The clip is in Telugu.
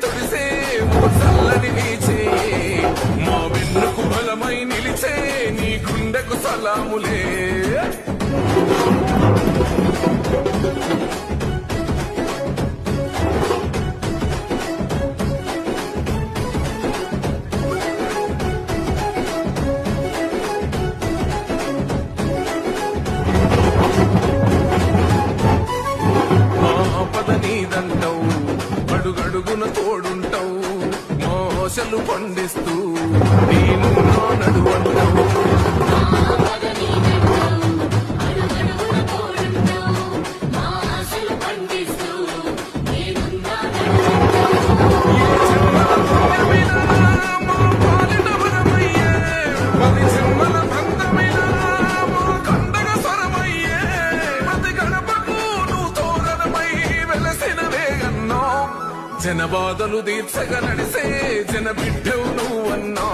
తొడిసే చల్లని నీచే మా వెన్నుకు బలమై నిలిచే నీ గుండెకు సలాములే. నీదంటావు అడుగడుగున తోడుంటావు మోసలు పండిస్తూ నేను నడువంటావు. జన బాధలు తీర్చగా నడిసే జన బిడ్డవు నువ్వన్నా.